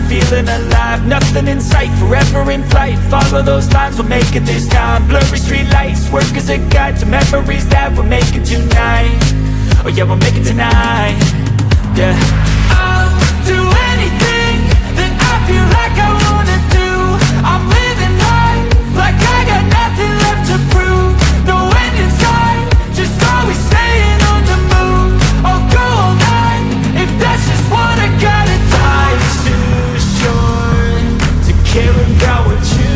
feeling alive, nothing in sight, forever in flight. Follow those lines, we'll make it this time. Blurry street lights, work as a guide to memories that we're making tonight. Oh yeah, we'll make it tonight. Yeah, I'll do anything that I feel like I wanna do. I'm living life like I got nothing left to prove. No end in sight, just always staying on the move. I'll go all night if that's just what I gotta do. Life's too short to care about what you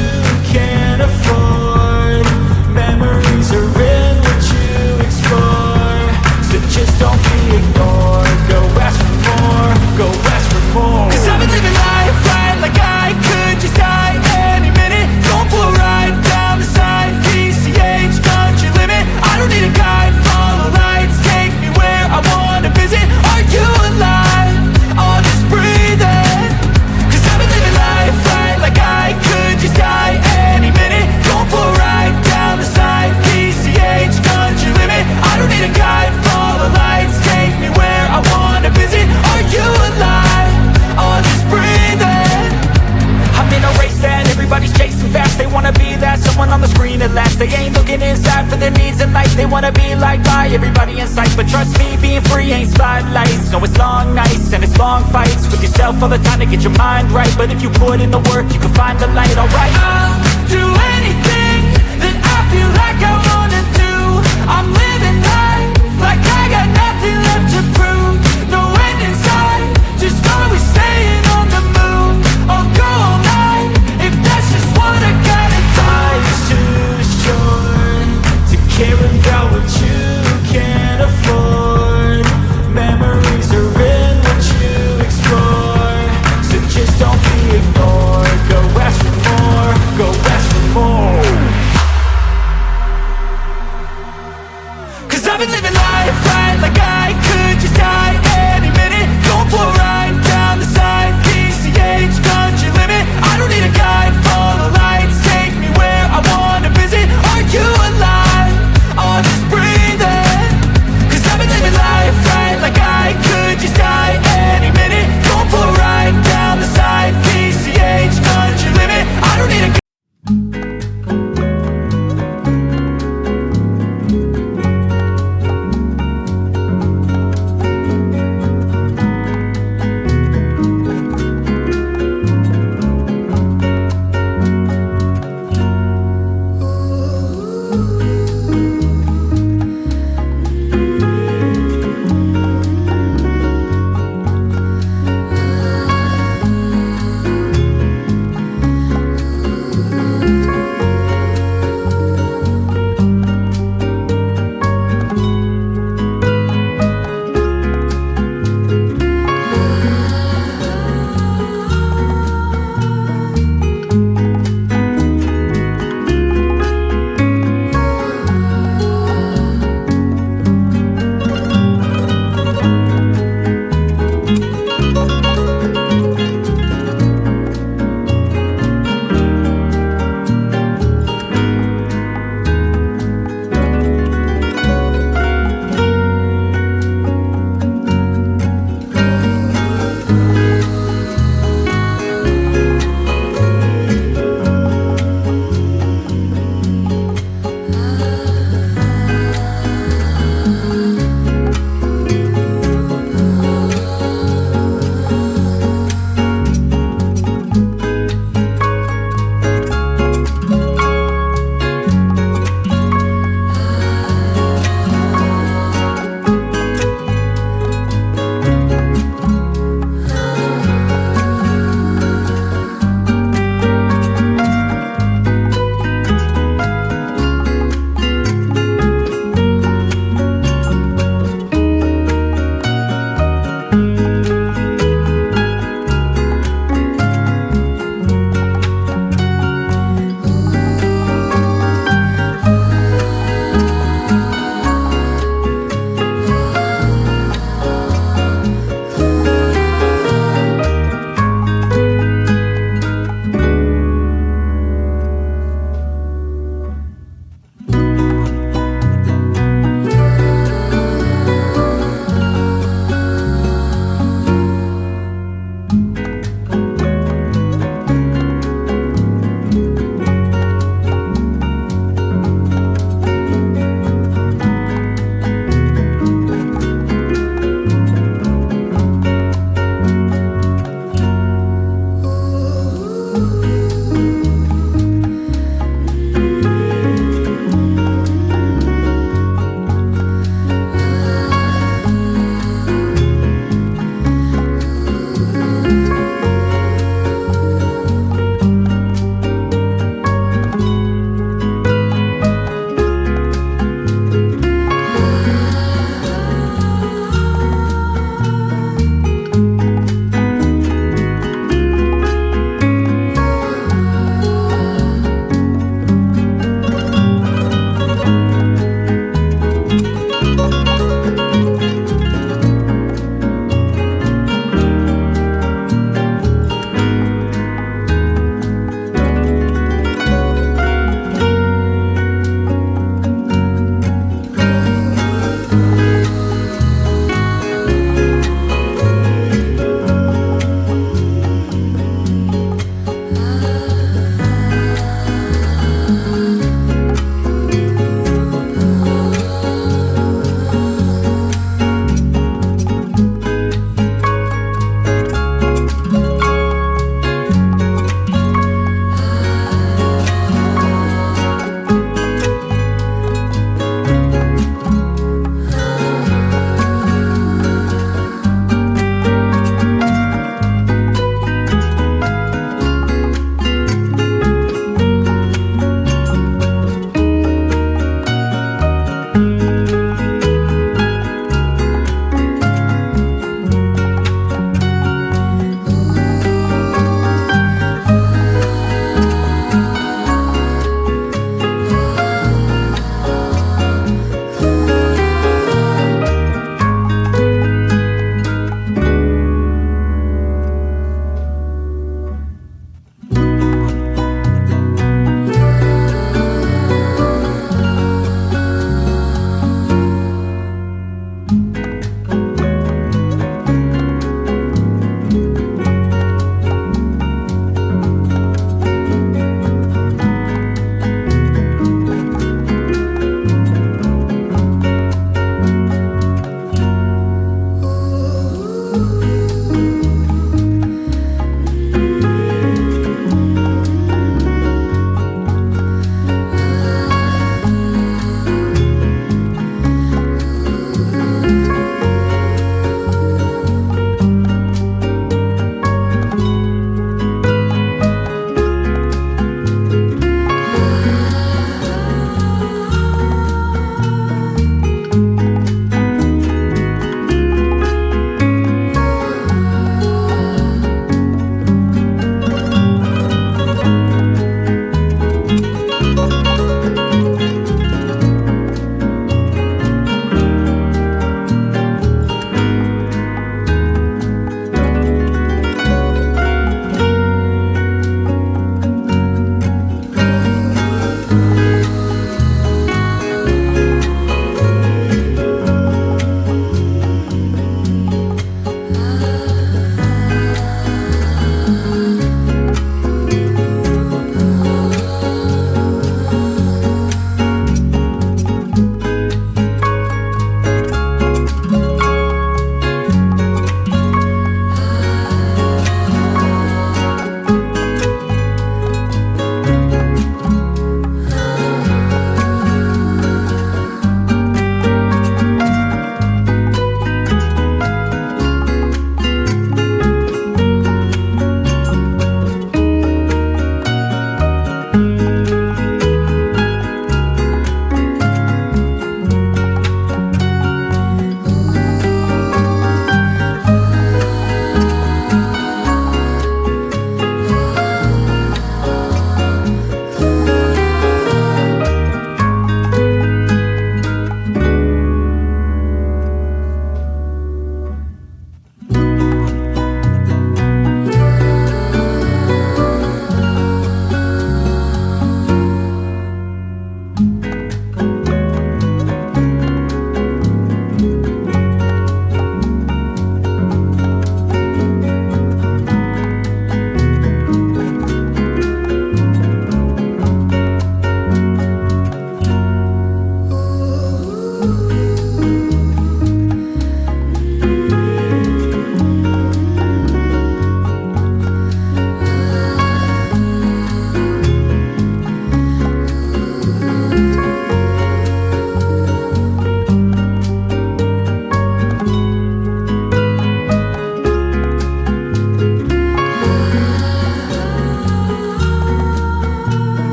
can't afford. Memories are in what you explore, so just don't be ignored. Go ask for more, go ask for more. 'Cause I've been living life right like I could just die any minute. Going for a ride down the side, PCH, country limit. I don't need a guide, follow lights, take me where I wanna visit. Are you alive? Or just breathing? 'Cause I've been living life right like I could just die any minute. Going for a ride down the side, PCH, country limit. I don't need a guide, follow lights, take me where I wanna visit. Are you alive? Or just breathing? I'm in a race that everybody's chasing fast. They wanna be that someone on the screen at last. They ain't looking inside for their needs in life. They wanna be liked by everybody in sight. But trust me, being free ain't spotlights. No, it's long nights and it's long fights with yourself all the time to get your mind right. But if you put in the work, you can find the light, alright.